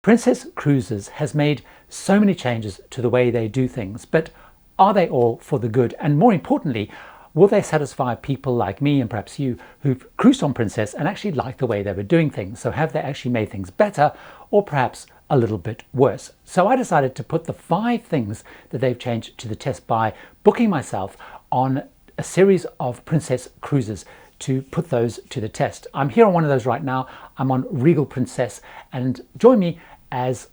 Princess Cruises has made so many changes to the way they do things, but are they all for the good? And more importantly, will they satisfy people like me and perhaps you who've cruised on Princess and actually like the way they were doing things? So have they actually made things better or perhaps a little bit worse? So I decided to put the 5 things that they've changed to the test by booking myself on a series of Princess cruises to put those to the test. I'm here on one of those right now. I'm on Regal Princess, and join me as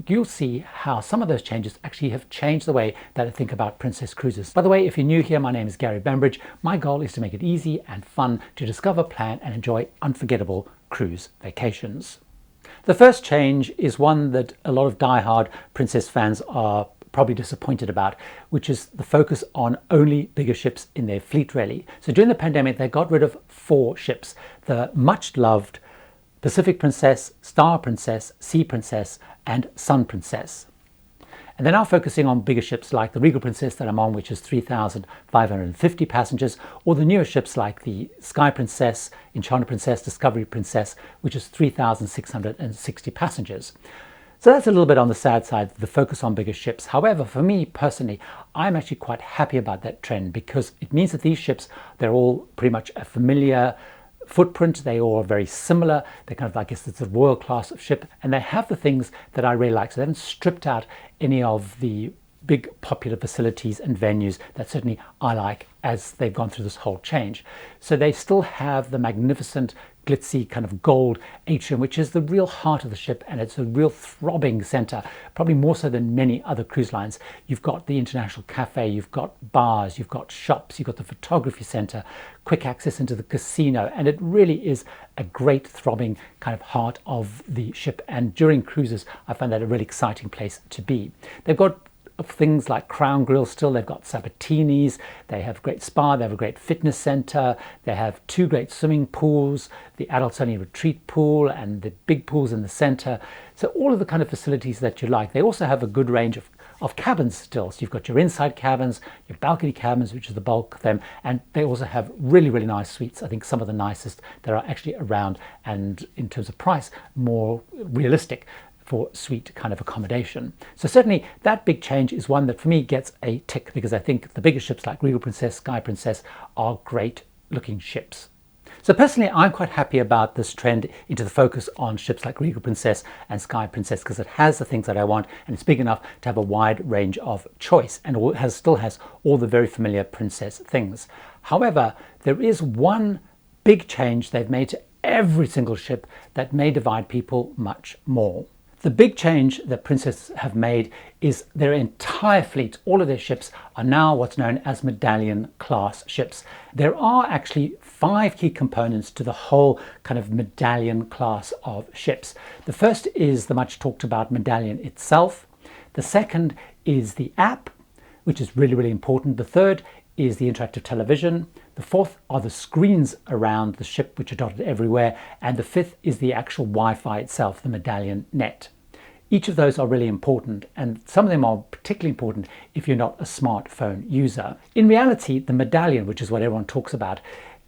you'll see how some of those changes actually have changed the way that I think about Princess Cruises. By the way, if you're new here, my name is Gary Bembridge. My goal is to make it easy and fun to discover, plan and enjoy unforgettable cruise vacations. The first change is one that a lot of die-hard Princess fans are probably disappointed about, which is the focus on only bigger ships in their fleet, really. So during the pandemic, they got rid of 4 ships: the much loved Pacific Princess, Star Princess, Sea Princess and Sun Princess. And they're now focusing on bigger ships like the Regal Princess that I'm on, which is 3,550 passengers, or the newer ships like the Sky Princess, Enchanted Princess, Discovery Princess, which is 3,660 passengers. So that's a little bit on the sad side, the focus on bigger ships. However, for me personally, I'm actually quite happy about that trend, because it means that these ships, they're all pretty much a familiar footprint. They all are very similar. They're kind of, I guess, it's a royal class of ship, and they have the things that I really like. So they haven't stripped out any of the big popular facilities and venues that certainly I like as they've gone through this whole change. So they still have the magnificent glitzy kind of gold atrium, which is the real heart of the ship, and it's a real throbbing center, probably more so than many other cruise lines. You've got the International Cafe, you've got bars, you've got shops, you've got the photography center, quick access into the casino, and it really is a great throbbing kind of heart of the ship. And during cruises, I find that a really exciting place to be. They've got things like Crown Grill still, they've got Sabatini's, they have a great spa, they have a great fitness center, they have 2 great swimming pools, the adults only retreat pool and the big pools in the center. So all of the kind of facilities that you like. They also have a good range of cabins still. So you've got your inside cabins, your balcony cabins, which is the bulk of them, and they also have really, really nice suites. I think some of the nicest that are actually around, and in terms of price, more realistic for suite kind of accommodation. So certainly that big change is one that for me gets a tick, because I think the bigger ships like Regal Princess, Sky Princess are great looking ships. So personally, I'm quite happy about this trend into the focus on ships like Regal Princess and Sky Princess, because it has the things that I want, and it's big enough to have a wide range of choice, and still has all the very familiar Princess things. However, there is one big change they've made to every single ship that may divide people much more. The big change that Princess have made is their entire fleet, all of their ships, are now what's known as Medallion Class ships. There are actually 5 key components to the whole kind of Medallion class of ships. The first is the much talked about Medallion itself. The second is the app, which is really, really important. The third is the interactive television. The fourth are the screens around the ship, which are dotted everywhere. And the fifth is the actual Wi-Fi itself, the Medallion net. Each of those are really important, and some of them are particularly important if you're not a smartphone user. In reality, the Medallion, which is what everyone talks about,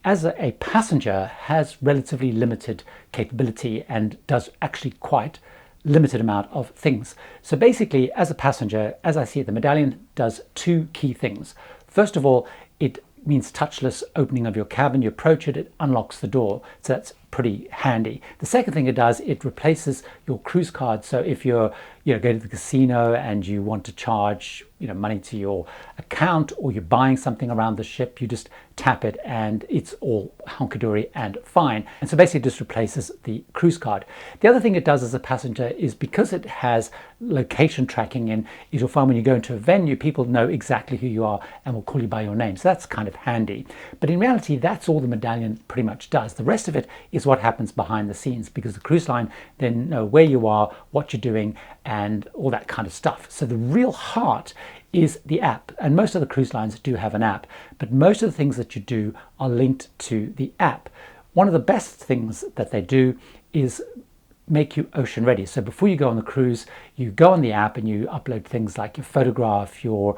as a passenger has relatively limited capability and does actually quite limited amount of things. So basically, as a passenger, as I see it, the Medallion does 2 key things. First of all, it means touchless opening of your cabin. You approach it, it unlocks the door. So that's pretty handy. The second thing it does, it replaces your cruise card. So if you're going to the casino and you want to charge money to your account, or you're buying something around the ship, you just tap it and it's all hunky-dory and fine. And so basically it just replaces the cruise card. The other thing it does as a passenger is, because it has location tracking in, is you'll find when you go into a venue, people know exactly who you are and will call you by your name. So that's kind of handy. But in reality, that's all the Medallion pretty much does. The rest of it is what happens behind the scenes, because the cruise line then know where you are, what you're doing, and all that kind of stuff. So the real heart is the app, and most of the cruise lines do have an app, but most of the things that you do are linked to the app. One of the best things that they do is make you ocean ready. So before you go on the cruise, you go on the app and you upload things like your photograph, your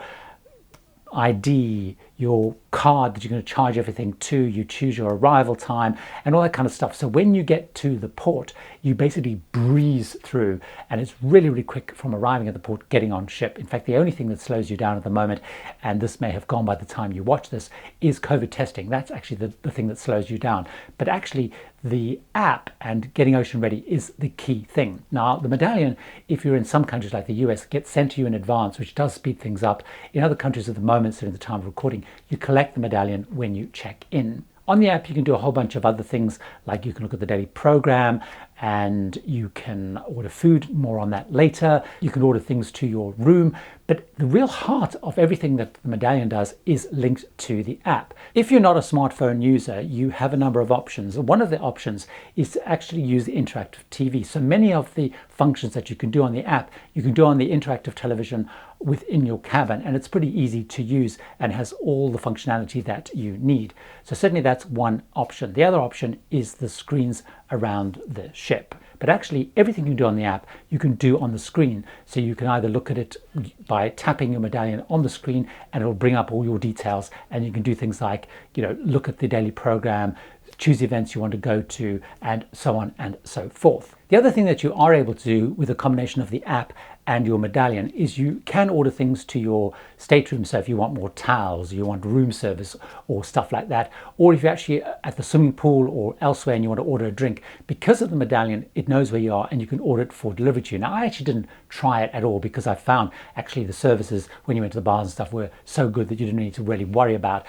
ID, your card that you're going to charge everything to, you choose your arrival time and all that kind of stuff. So when you get to the port, you basically breeze through, and it's really, really quick from arriving at the port, getting on ship. In fact, the only thing that slows you down at the moment, and this may have gone by the time you watch this, is COVID testing. That's actually the thing that slows you down. But actually, the app and getting ocean ready is the key thing. Now, the Medallion, if you're in some countries like the US, gets sent to you in advance, which does speed things up. In other countries at the moment, so in the time of recording, you collect the Medallion when you check in. On the app, you can do a whole bunch of other things, like you can look at the daily program, and you can order food, more on that later. You can order things to your room, but the real heart of everything that the Medallion does is linked to the app. If you're not a smartphone user, you have a number of options. One of the options is to actually use the interactive TV. So many of the functions that you can do on the app, you can do on the interactive television within your cabin, and it's pretty easy to use and has all the functionality that you need. So certainly that's one option. The other option is the screens around the ship. But actually everything you do on the app, you can do on the screen. So you can either look at it by tapping your Medallion on the screen and it'll bring up all your details, and you can do things like, look at the daily program, choose events you want to go to, and so on and so forth. The other thing that you are able to do with a combination of the app and your Medallion is you can order things to your stateroom. So if you want more towels, you want room service or stuff like that, or if you're actually at the swimming pool or elsewhere and you want to order a drink, because of the Medallion, it knows where you are and you can order it for delivery to you. Now, I actually didn't try it at all because I found actually the services when you went to the bars and stuff were so good that you didn't need to really worry about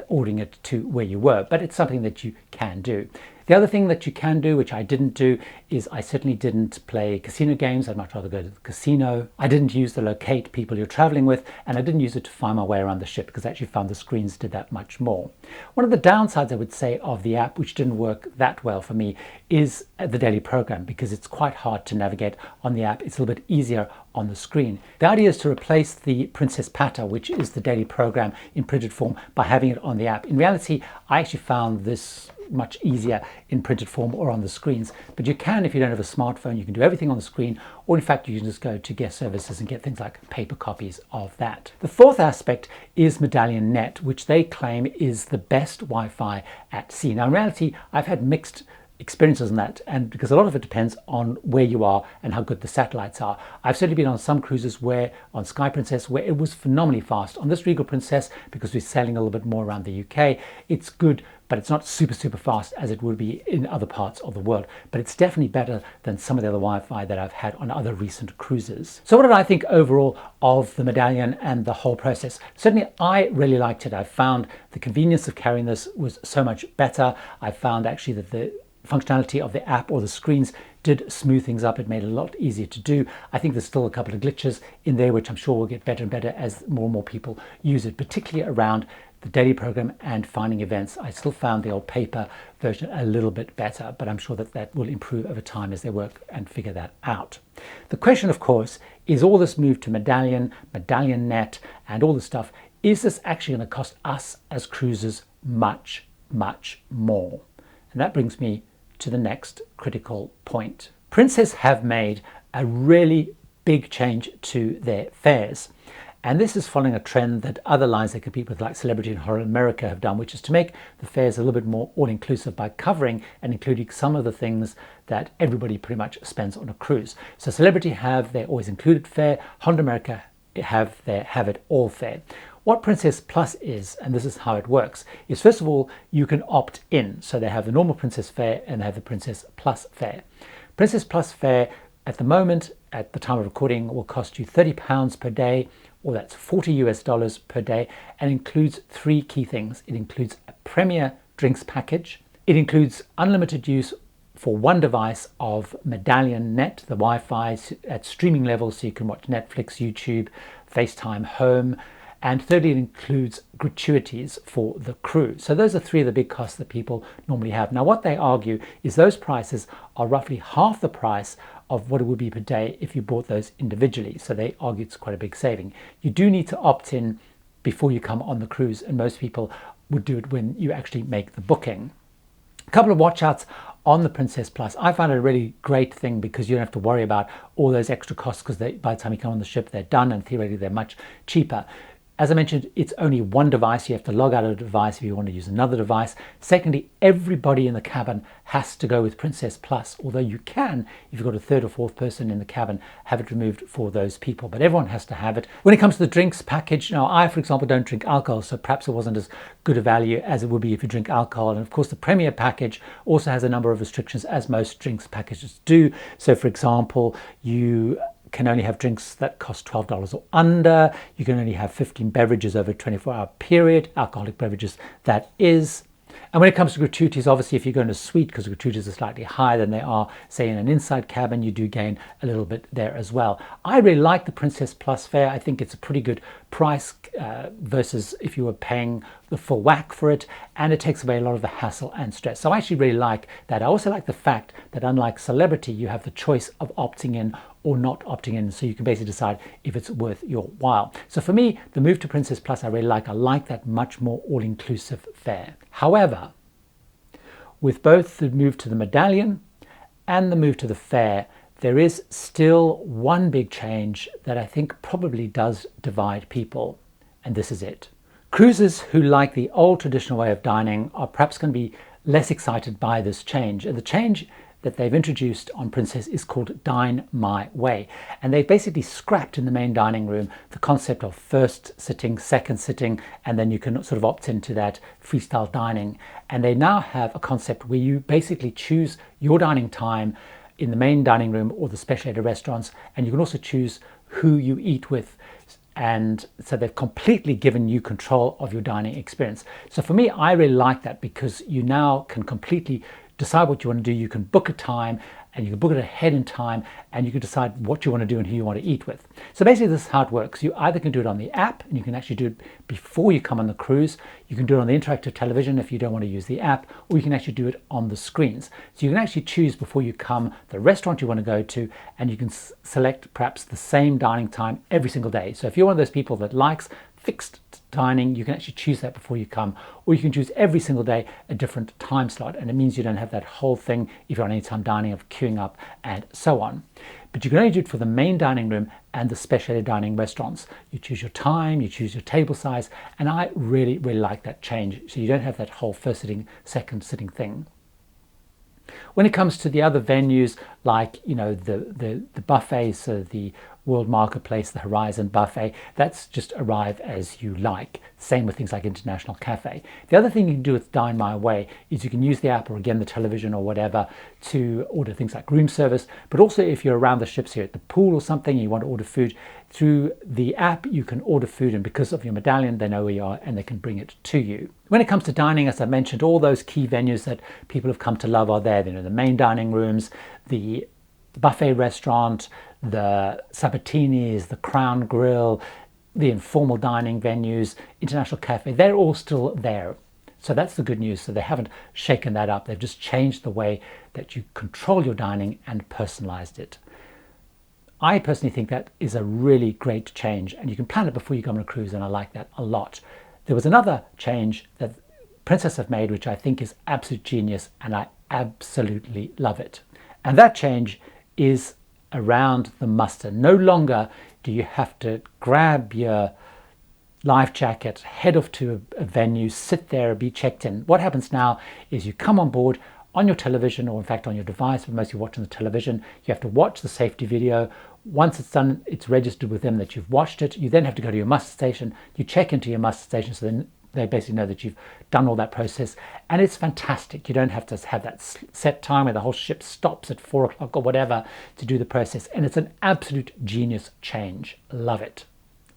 ordering it to where you were, but it's something that you can do. The other thing that you can do, which I didn't do, is I certainly didn't play casino games. I'd much rather go to the casino. I didn't use the locate people you're traveling with, and I didn't use it to find my way around the ship because I actually found the screens did that much more. One of the downsides, I would say, of the app, which didn't work that well for me, is the daily program, because it's quite hard to navigate on the app. It's a little bit easier on the screen. The idea is to replace the Princess Pata, which is the daily program in printed form, by having it on the app. In reality, I actually found this much easier in printed form or on the screens, but you can, if you don't have a smartphone, you can do everything on the screen, or in fact you can just go to guest services and get things like paper copies of that. The fourth aspect is Medallion Net, which they claim is the best Wi-Fi at sea. Now in reality, I've had mixed experiences on that, and because a lot of it depends on where you are and how good the satellites are. I've certainly been on some cruises where, on Sky Princess, where it was phenomenally fast. On this Regal Princess, because we're sailing a little bit more around the UK, it's good, but it's not super fast as it would be in other parts of the world. But it's definitely better than some of the other Wi-Fi that I've had on other recent cruises. So what did I think overall of the Medallion and the whole process? Certainly I really liked it. I found the convenience of carrying this was so much better. I found actually that the functionality of the app or the screens did smooth things up. It made it a lot easier to do. I think there's still a couple of glitches in there, which I'm sure will get better and better as more and more people use it, particularly around the daily program and finding events. I still found the old paper version a little bit better, but I'm sure that that will improve over time as they work and figure that out. The question, of course, is all this move to Medallion, Medallion Net, and all this stuff, is this actually going to cost us as cruisers much more? And that brings me to the next critical point. Princess have made a really big change to their fares. And this is following a trend that other lines they compete with, like Celebrity and Horror America, have done, which is to make the fares a little bit more all-inclusive by covering and including some of the things that everybody pretty much spends on a cruise. So Celebrity have their always included fare, Honda America have their have it all fare. What Princess Plus is, and this is how it works, is first of all, you can opt in. So they have the normal Princess fare and they have the Princess Plus fare. Princess Plus fare at the moment, at the time of recording, will cost you £30 per day, or that's $40 per day, and includes three key things. It includes a premier drinks package. It includes unlimited use for one device of Medallion Net, the Wi-Fi at streaming levels, so you can watch Netflix, YouTube, FaceTime Home. And thirdly, it includes gratuities for the crew. So those are three of the big costs that people normally have. Now, what they argue is those prices are roughly half the price of what it would be per day if you bought those individually. So they argue it's quite a big saving. You do need to opt in before you come on the cruise, and most people would do it when you actually make the booking. A couple of watch outs on the Princess Plus. I found it a really great thing because you don't have to worry about all those extra costs, because by the time you come on the ship, they're done, and theoretically they're much cheaper. As I mentioned, it's only one device. You have to log out of the device if you want to use another device. Secondly, everybody in the cabin has to go with Princess Plus, although you can, if you've got a third or fourth person in the cabin, have it removed for those people, but everyone has to have it. When it comes to the drinks package, now I, for example, don't drink alcohol, so perhaps it wasn't as good a value as it would be if you drink alcohol. And of course, the Premier package also has a number of restrictions, as most drinks packages do. So for example, you can only have drinks that cost $12 or under. You can only have 15 beverages over a 24-hour period, alcoholic beverages that is. And when it comes to gratuities, obviously if you go in a suite, because gratuities are slightly higher than they are, say, in an inside cabin, you do gain a little bit there as well. I really like the Princess Plus fare. I think it's a pretty good price versus if you were paying the full whack for it, and it takes away a lot of the hassle and stress. So I actually really like that. I also like the fact that unlike Celebrity, you have the choice of opting in or not opting in, so you can basically decide if it's worth your while. So for me, the move to Princess Plus I really like. I like that much more all-inclusive fare. However, with both the move to the Medallion and the move to the fare, there is still one big change that I think probably does divide people, and this is it. Cruisers who like the old traditional way of dining are perhaps going to be less excited by this change, and the change that they've introduced on Princess is called Dine My Way. And they've basically scrapped in the main dining room the concept of first sitting, second sitting, and then you can sort of opt into that freestyle dining. And they now have a concept where you basically choose your dining time in the main dining room or the specialty restaurants, and you can also choose who you eat with. And so they've completely given you control of your dining experience. So for me, I really like that, because you now can completely decide what you want to do. You can book a time, and you can book it ahead in time, and you can decide what you want to do and who you want to eat with. So basically this is how it works. You either can do it on the app, and you can actually do it before you come on the cruise. You can do it on the interactive television if you don't want to use the app, or you can actually do it on the screens. So you can actually choose before you come the restaurant you want to go to, and you can select perhaps the same dining time every single day. So if you're one of those people that likes fixed dining, you can actually choose that before you come, or you can choose every single day a different time slot, and it means you don't have that whole thing if you're on anytime dining of queuing up and so on. But you can only do it for the main dining room and the specialty dining restaurants. You choose your time, you choose your table size, and I really like that change, so you don't have that whole first sitting, second sitting thing. When it comes to the other venues, like the buffets, so the World Marketplace, the Horizon Buffet, that's just arrive as you like. Same with things like International Cafe. The other thing you can do with Dine My Way is you can use the app, or again the television or whatever, to order things like room service. But also if you're around the ships here at the pool or something, and you want to order food through the app, you can order food, and because of your Medallion, they know where you are and they can bring it to you. When it comes to dining, as I mentioned, all those key venues that people have come to love are there. The main dining rooms, the buffet restaurant, the Sabatini's, the Crown Grill, the informal dining venues, International Cafe, they're all still there. So that's the good news. So they haven't shaken that up. They've just changed the way that you control your dining and personalized it. I personally think that is a really great change, and you can plan it before you go on a cruise, and I like that a lot. There was another change that Princess have made, which I think is absolute genius, and I absolutely love it. And that change is around the muster. No longer do you have to grab your life jacket, head off to a venue, sit there, be checked in. What happens now is you come on board on your television, or in fact on your device, but mostly watching the television. You have to watch the safety video. Once it's done, it's registered with them that you've watched it. You then have to go to your muster station. You check into your muster station, so then they basically know that you've done all that process, and it's fantastic. You don't have to have that set time where the whole ship stops at 4 o'clock or whatever to do the process, and it's an absolute genius change. Love it.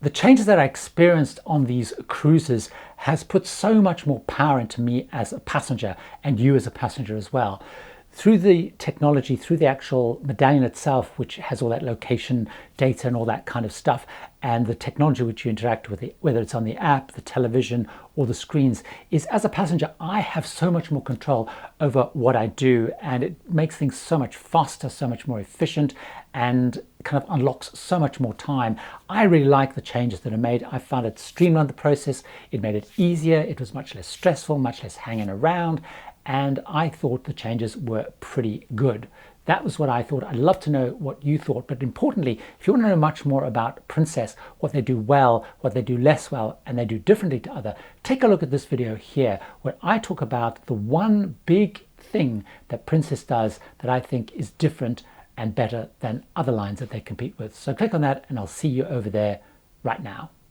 The changes that I experienced on these cruises has put so much more power into me as a passenger, and you as a passenger as well. Through the technology, through the actual Medallion itself, which has all that location data and all that kind of stuff, and the technology which you interact with, whether it's on the app, the television, or the screens, is as a passenger, I have so much more control over what I do, and it makes things so much faster, so much more efficient, and kind of unlocks so much more time. I really like the changes that are made. I found it streamlined the process, it made it easier, it was much less stressful, much less hanging around, and I thought the changes were pretty good. That was what I thought. I'd love to know what you thought. But importantly, if you want to know much more about Princess, what they do well, what they do less well, and they do differently to other, take a look at this video here where I talk about the one big thing that Princess does that I think is different and better than other lines that they compete with. So click on that and I'll see you over there right now.